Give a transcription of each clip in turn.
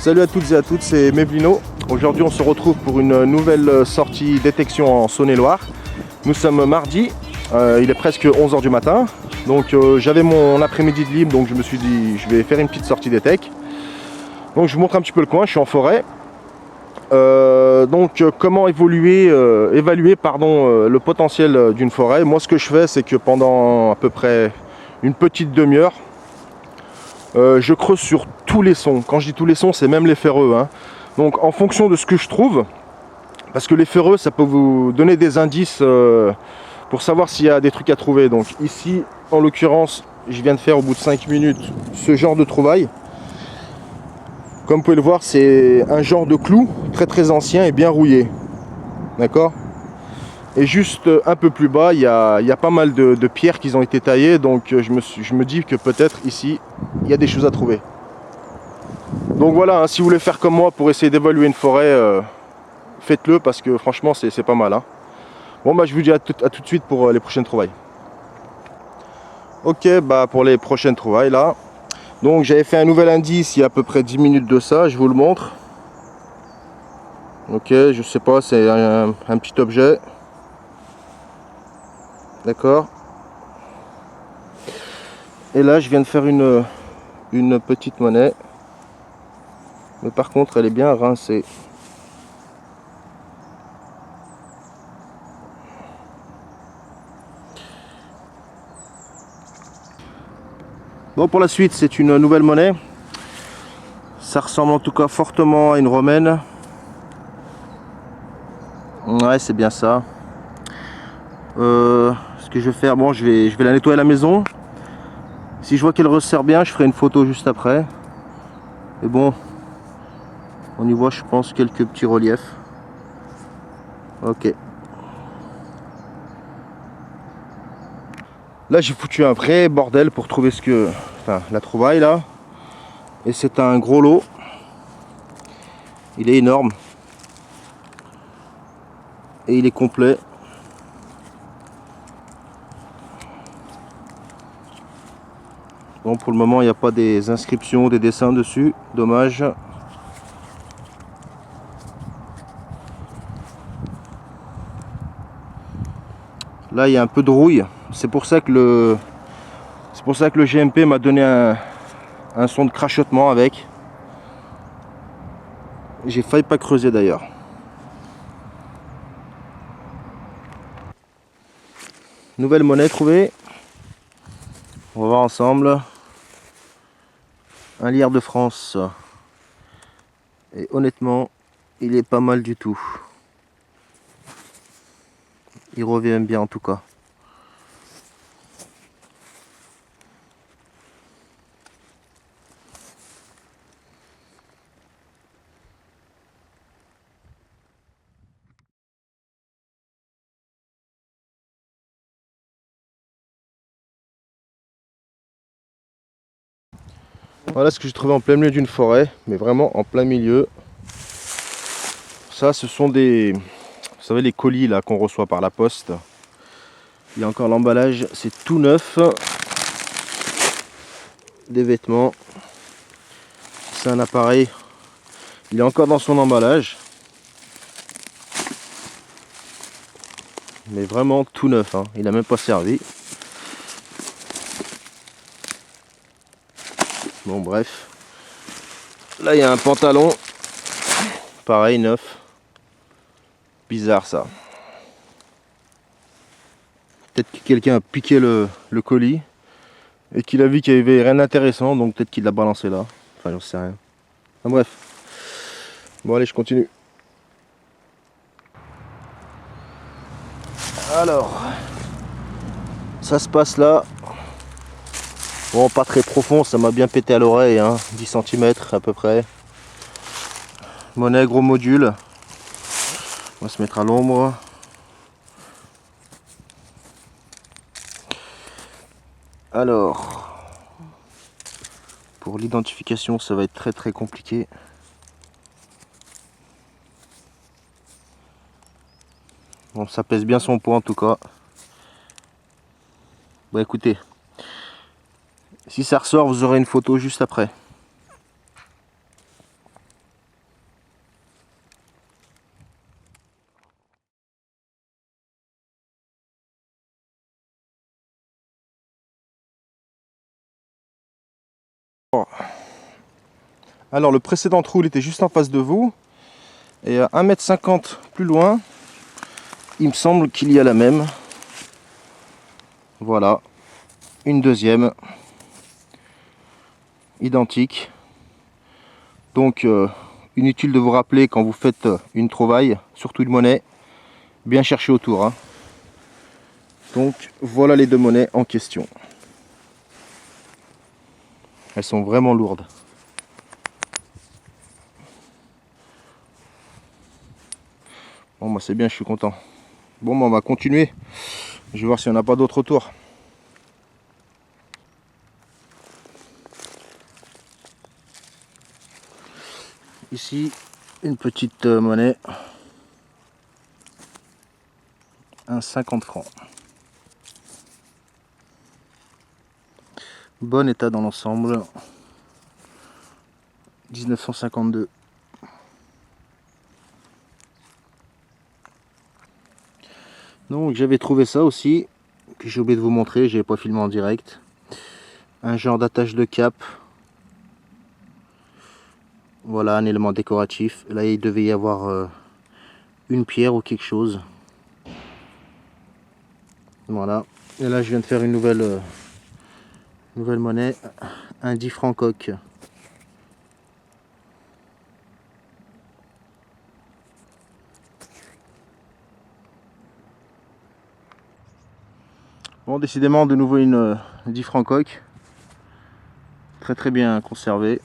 Salut à toutes et à tous, c'est Mevlino. Aujourd'hui on se retrouve pour une nouvelle sortie détection en Saône-et-Loire. Nous sommes mardi, il est presque 11 h du matin. Donc j'avais mon après-midi de libre, donc je me suis dit je vais faire une petite sortie détec. Donc je vous montre un petit peu le coin, je suis en forêt. Comment évaluer le potentiel d'une forêt. Moi ce que je fais, c'est que pendant à peu près une petite demi-heure, je creuse sur tous les sons. Quand je dis tous les sons, c'est même les ferreux, hein. Donc en fonction de ce que je trouve, parce que les ferreux, ça peut vous donner des indices pour savoir s'il y a des trucs à trouver. Donc ici, en l'occurrence, je viens de faire au bout de 5 minutes ce genre de trouvaille. Comme vous pouvez le voir, c'est un genre de clou très très ancien et bien rouillé. D'accord? Et juste un peu plus bas, il y a pas mal de pierres qui ont été taillées. Donc je me dis que peut-être ici, il y a des choses à trouver. Donc voilà, hein, si vous voulez faire comme moi pour essayer d'évaluer une forêt, faites-le parce que franchement c'est pas mal, hein. Bon bah je vous dis à tout de suite pour les prochaines trouvailles. Ok, bah pour les prochaines trouvailles là. Donc j'avais fait un nouvel indice il y a à peu près 10 minutes de ça, je vous le montre. Ok, je sais pas, c'est un petit objet. D'accord. Et là je viens de faire une petite monnaie. Mais par contre elle est bien rincée. Bon, pour la suite, c'est une nouvelle monnaie. Ça ressemble en tout cas fortement à une romaine. Ouais, c'est bien ça. Ce que je vais faire, bon, je vais la nettoyer à la maison. Si je vois qu'elle resserre bien, je ferai une photo juste après. Et bon, on y voit, je pense, quelques petits reliefs. Ok. Là, j'ai foutu un vrai bordel pour trouver la trouvaille là. Et c'est un gros lot. Il est énorme. Et il est complet. Bon, pour le moment, il n'y a pas des inscriptions, des dessins dessus. Dommage. Là, il y a un peu de rouille. C'est pour ça que le GMP m'a donné un son de crachotement avec. J'ai failli pas creuser d'ailleurs. Nouvelle monnaie trouvée. On va voir ensemble. Un liard de France. Et honnêtement, il est pas mal du tout. Il revient bien en tout cas. Voilà ce que j'ai trouvé en plein milieu d'une forêt, mais vraiment en plein milieu. Ça, ce sont vous savez, les colis là qu'on reçoit par la poste. Il y a encore l'emballage, c'est tout neuf. Des vêtements. C'est un appareil. Il est encore dans son emballage. Mais vraiment tout neuf, hein. Il n'a même pas servi. Bon bref. Là il y a un pantalon. Pareil, neuf. Bizarre ça. Peut-être que quelqu'un a piqué le colis. Et qu'il a vu qu'il n'y avait rien d'intéressant. Donc peut-être qu'il l'a balancé là. Enfin j'en sais rien. Enfin bref. Bon allez, je continue. Alors. Ça se passe là. Bon, pas très profond, ça m'a bien pété à l'oreille, hein, 10 cm à peu près. Monnaie, gros module. On va se mettre à l'ombre. Alors, pour l'identification, ça va être très très compliqué. Bon, ça pèse bien son poids en tout cas. Bon, écoutez, si ça ressort, vous aurez une photo juste après. Alors le précédent trou il était juste en face de vous. Et à 1,50 m plus loin, il me semble qu'il y a la même. Voilà. Une deuxième. Identique. Donc inutile de vous rappeler quand vous faites une trouvaille, surtout une monnaie, bien chercher autour. Hein. Donc voilà les deux monnaies en question. Elles sont vraiment lourdes. Bon bah c'est bien, je suis content. Bon bah on va continuer. Je vais voir s'il n'y en a pas d'autres autour. Ici, une petite monnaie. Un 50 francs. Bon état dans l'ensemble. 1952. Donc j'avais trouvé ça aussi, que j'ai oublié de vous montrer, j'avais pas filmé en direct. Un genre d'attache de cap. Voilà, un élément décoratif. Là il devait y avoir une pierre ou quelque chose. Voilà. Et là je viens de faire une nouvelle monnaie, un 10 francs coque. Bon, décidément de nouveau une 10 francs coque. Très très bien conservée.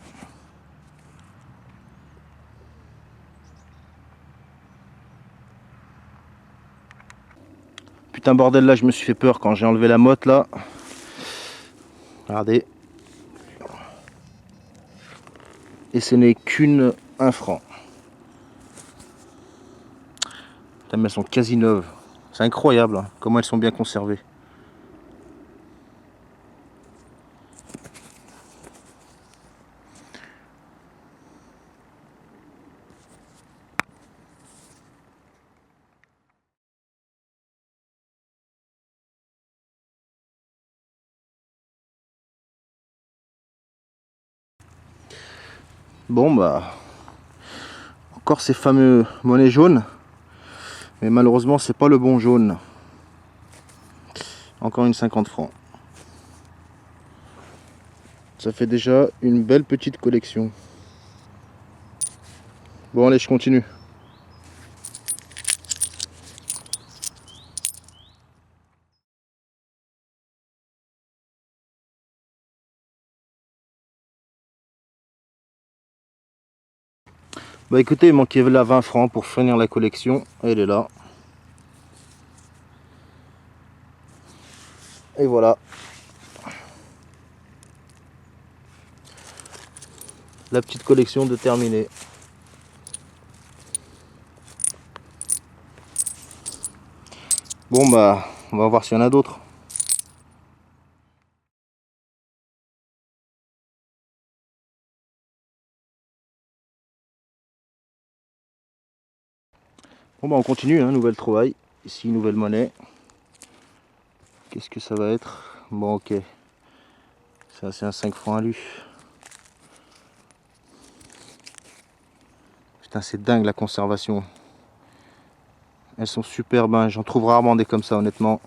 Putain bordel, là je me suis fait peur quand j'ai enlevé la motte là. Regardez. Et ce n'est qu'une 1 franc. Putain, mais elles sont quasi neuves. C'est incroyable hein, comment elles sont bien conservées. Bon bah, encore ces fameux monnaies jaunes. Mais malheureusement c'est pas le bon jaune. Encore une 50 francs. Ça fait déjà une belle petite collection. Bon allez, je continue. Bah écoutez, il manquait là 20 francs pour finir la collection. Elle est là. Et voilà. La petite collection de terminée. Bon bah, on va voir s'il y en a d'autres. Bon bah on continue, hein, nouvelle trouvaille. Ici, nouvelle monnaie. Qu'est-ce que ça va être? Bon ok. Ça c'est un 5 francs à lui. Putain c'est dingue la conservation. Elles sont superbes, hein. J'en trouve rarement des comme ça honnêtement.